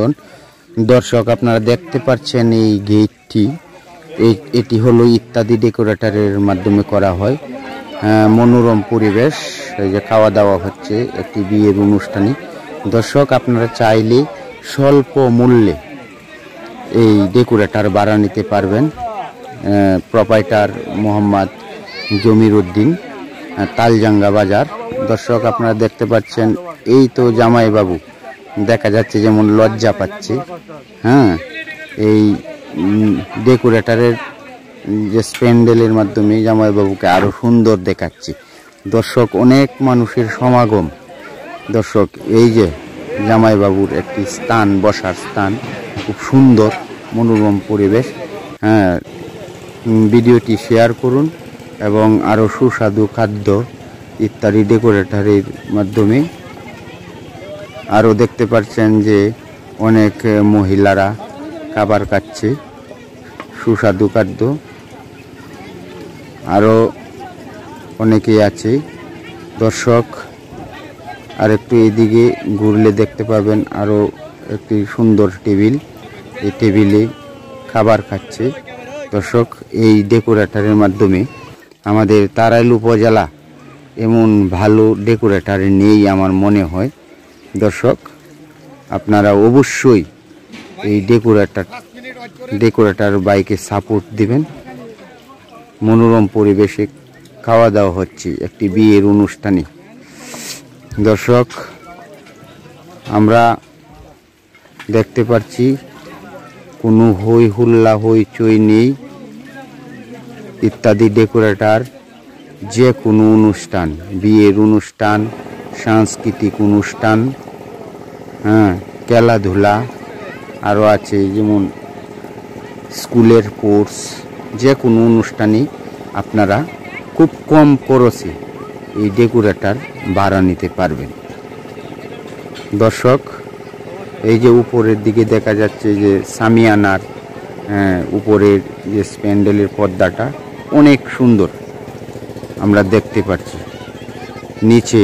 মতন। দর্শক আপনারা দেখতে পাচ্ছেন এই গেটটি, এটি হলো ইত্যাদি ডেকোরেটরের মাধ্যমে করা হয়। মনোরম পরিবেশ, এই যে খাওয়া দাওয়া হচ্ছে একটি বিয়ের অনুষ্ঠানে। দর্শক আপনারা চাইলে স্বল্প মূল্যে এই ডেকোরেটর ভাড়া নিতে পারবেন। প্রোপাইটার মোহাম্মদ জমির উদ্দিন, তালজাঙ্গা বাজার। দর্শক আপনারা দেখতে পাচ্ছেন এই তো জামাই বাবু দেখা যাচ্ছে যেমন লজ্জা পাচ্ছে। এই ডেকোরেটরের যে স্প্যান্ডেলের মাধ্যমে জামাইবাবুকে আরো সুন্দর দেখাচ্ছে। দর্শক অনেক মানুষের সমাগম। দর্শক এই যে জামাইবাবুর একটি স্থান, বসার স্থান, খুব সুন্দর মনোরম পরিবেশ। ভিডিওটি শেয়ার করুন এবং আরো সুস্বাদু খাদ্য ইত্যাদি ডেকোরেটরের মাধ্যমে। আরো দেখতে পাচ্ছেন যে অনেক মহিলারা খাবার খাচ্ছে, সুস্বাদু খাদ্য। আরো অনেকেই আছে। দর্শক আর একটু এদিকে ঘুরলে দেখতে পাবেন আরো একটি সুন্দর টেবিল, এই টেবিলে খাবার খাচ্ছে। দর্শক এই ডেকোরেটরের মাধ্যমে আমাদের তারাইল উপজেলা এমন ভালো ডেকোরেটর নেই আমার মনে হয়। দর্শক আপনারা অবশ্যই এই ডেকোরেটর বাইকে সাপোর্ট দিবেন। মনোরম পরিবেশে খাওয়া দাওয়া হচ্ছে একটি বিয়ের অনুষ্ঠানে। দর্শক আমরা দেখতে পাচ্ছি কোনো হই হুল্লা হইচই নেই। ইত্যাদি ডেকোরেটর যে কোনো অনুষ্ঠান, বিয়ের অনুষ্ঠান, সাংস্কৃতিক অনুষ্ঠান, খেলাধুলা, আরও আছে যেমন স্কুলের কোর্স, যে কোনো অনুষ্ঠানে আপনারা খুব কম খরচে এই ডেকোরেটর ভাড়া নিতে পারবেন। দর্শক এই যে উপরের দিকে দেখা যাচ্ছে যে সামিয়ানার উপরের যে স্প্যান্ডেলের পর্দাটা অনেক সুন্দর আমরা দেখতে পাচ্ছি। নিচে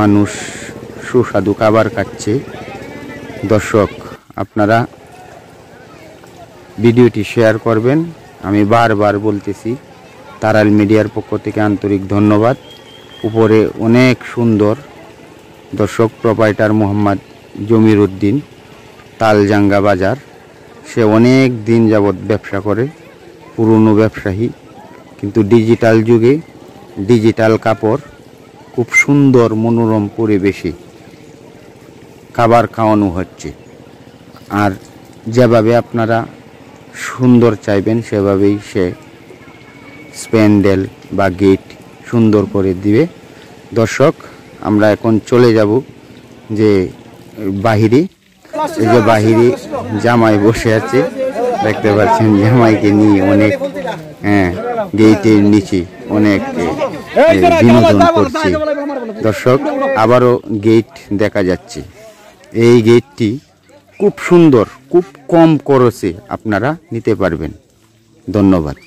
মানুষ সুস্বাদু খাবার খাচ্ছে। দর্শক আপনারা ভিডিওটি শেয়ার করবেন। আমি বারবার বলতেছি, তারাইল মিডিয়ার পক্ষ থেকে আন্তরিক ধন্যবাদ। উপরে অনেক সুন্দর। দর্শক প্রোপাইটার মোহাম্মদ জমির উদ্দিন, তালজাঙ্গা বাজার। সে অনেক দিন যাবৎ ব্যবসা করে, পুরনো ব্যবসায়ী, কিন্তু ডিজিটাল যুগে ডিজিটাল কাপড়, খুব সুন্দর মনোরম পরিবেশে খাবার খাওয়ানো হচ্ছে। আর যেভাবে আপনারা সুন্দর চাইবেন সেভাবেই সে স্প্যান্ডেল বা গেট সুন্দর করে দিবে। দর্শক আমরা এখন চলে যাব যে বাহিরে। এই যে বাহিরে জামাই বসে আছে, দেখতে পাচ্ছেন জামাইকে নিয়ে অনেক গেটের নিচে অনেক বিনোদন করছে। দর্শক আবারও গেট দেখা যাচ্ছে। এই গেটটি খুব সুন্দর, খুব কম খরচে আপনারা নিতে পারবেন। ধন্যবাদ।